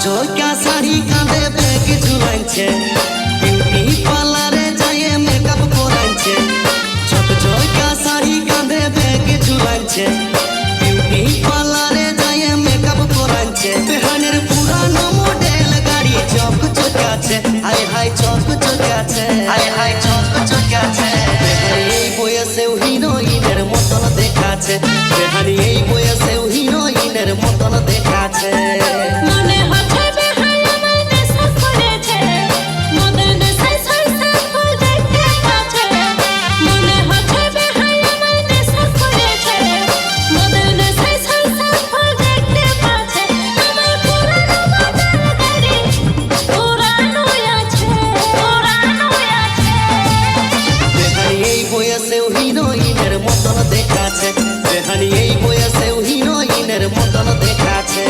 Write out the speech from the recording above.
ঝকঝকা শাড়ি কাঁধে bag ঝুলাইছে, beauty পার্লারে যায় মেকআপ করাইছে। ঝকঝকা শাড়ি কাঁধে ব্যাগ ঝুলাইছে, বিউটি পার্লারে যায় মেকআপ করাইছে। বেহানের পুরানো মডেল গাড়ি ঝকঝকাছে, হাই হাই ঝকঝকাছে, হাই হাই ঝকঝকাছে। বেহানি এই বয়সেও হিরোইনের মতন দেখাচ্ছে, বেহানি এই বয়সেও হিরোইনের মতন দেখাচ্ছে। হিরোইনের মতন দেখাচ্ছে, বেহানি এই বয়সেও হিরোইনের মতন দেখাচ্ছে।